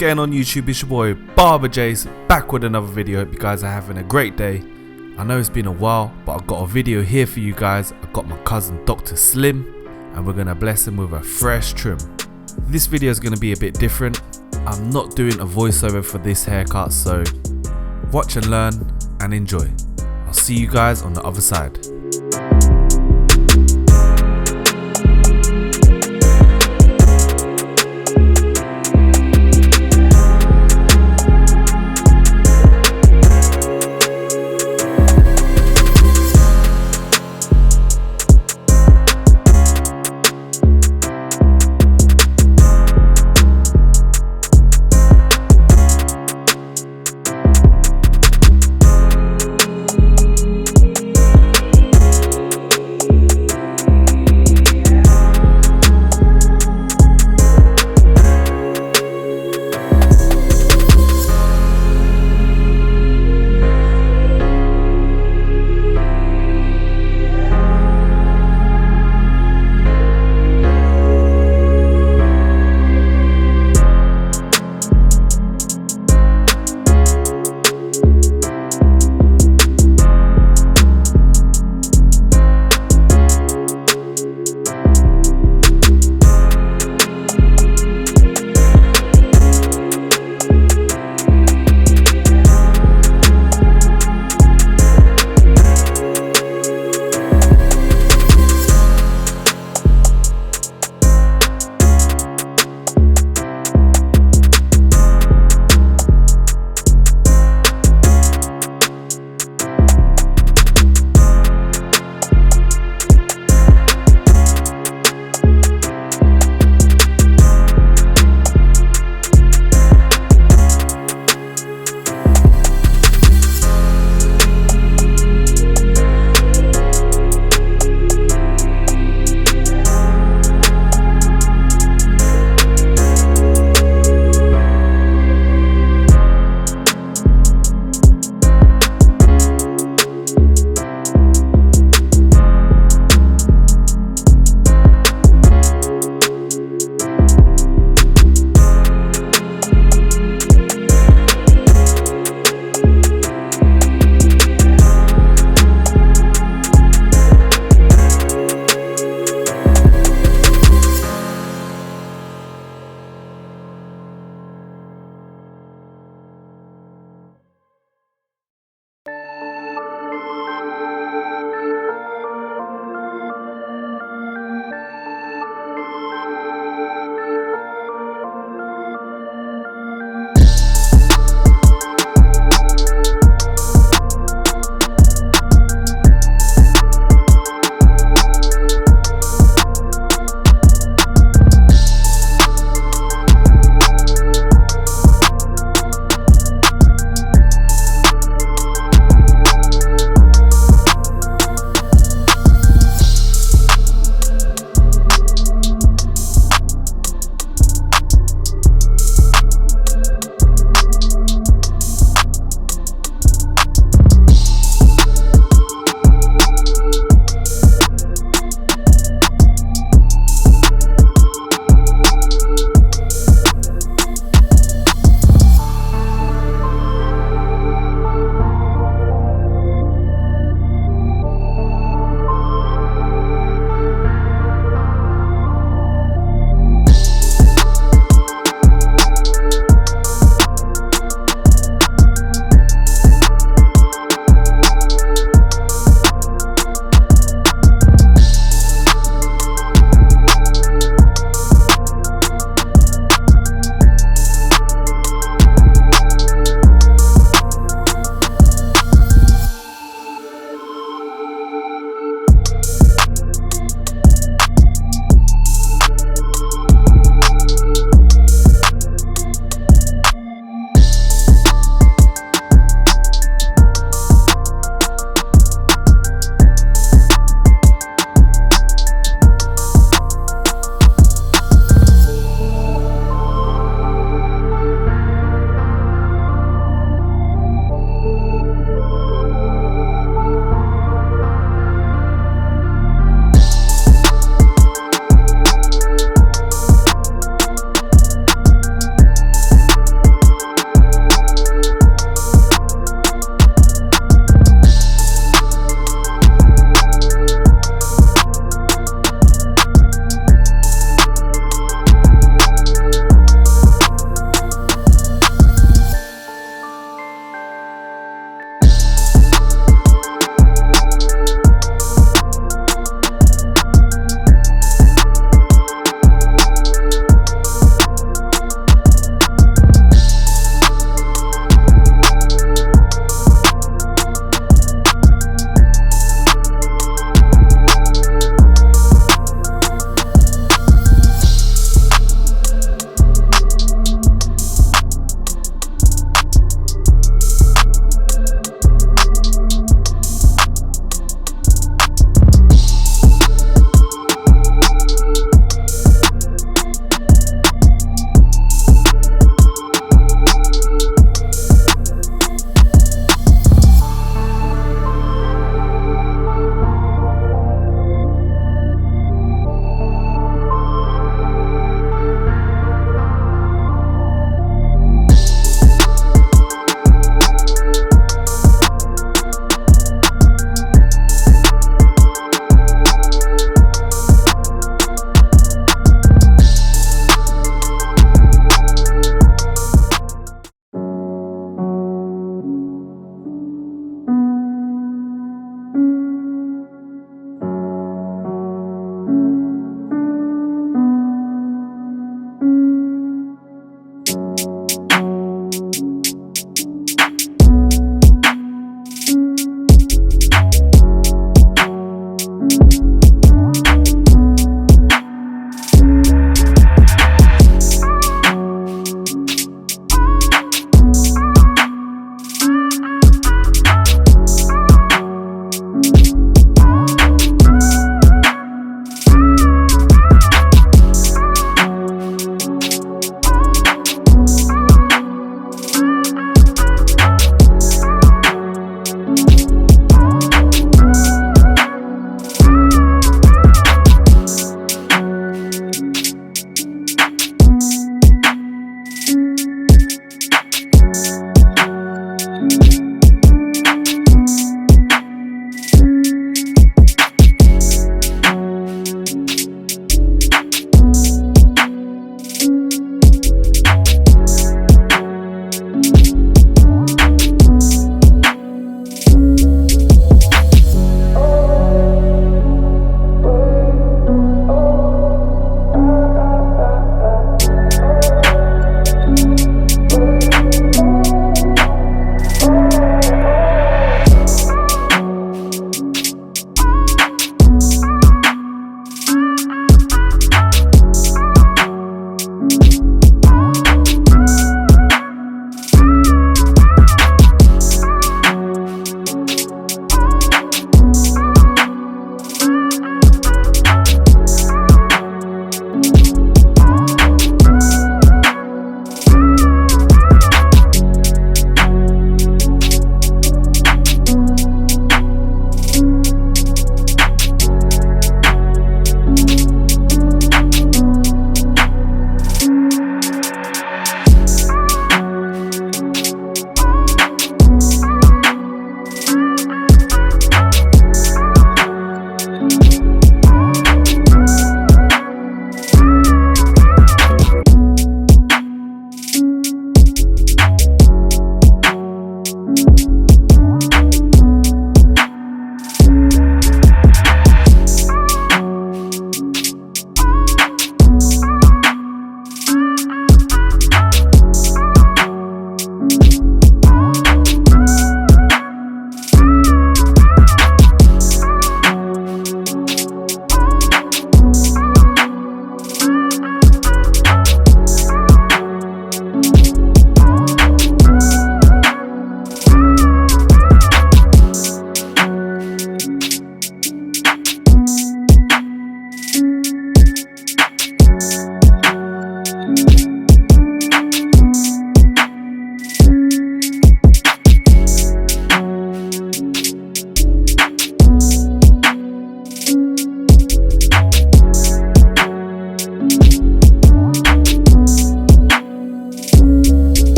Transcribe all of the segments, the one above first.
going on YouTube? It's your boy Barber Jase, back with another video. Hope you guys are having a great day. I know it's been a while, but I've got a video here for you guys. I've got my cousin Dr. Slim, and we're gonna bless him with a fresh trim. This video is gonna be a bit different. I'm not doing a voiceover for this haircut, so watch and learn and enjoy. I'll see you guys on the other side.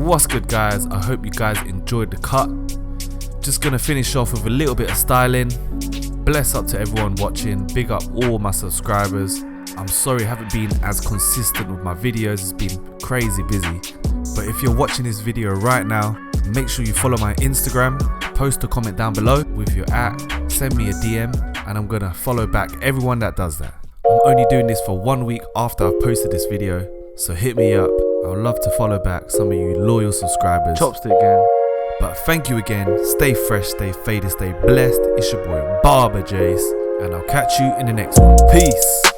What's good, guys? I hope you guys enjoyed the cut. Just gonna finish off with a little bit of styling. Bless up to everyone watching, big up all my subscribers. I'm sorry I haven't been as consistent with my videos, it's been crazy busy. But if you're watching this video right now, make sure you follow my Instagram, post a comment down below with your @ send me a DM, and I'm gonna follow back everyone that does that. I'm only doing this for 1 week after I've posted this video, so hit me up. I would love to follow back some of you loyal subscribers. Chopstick gang. But thank you again. Stay fresh, stay faded, stay blessed. It's your boy Barber Jase, and I'll catch you in the next one. Peace.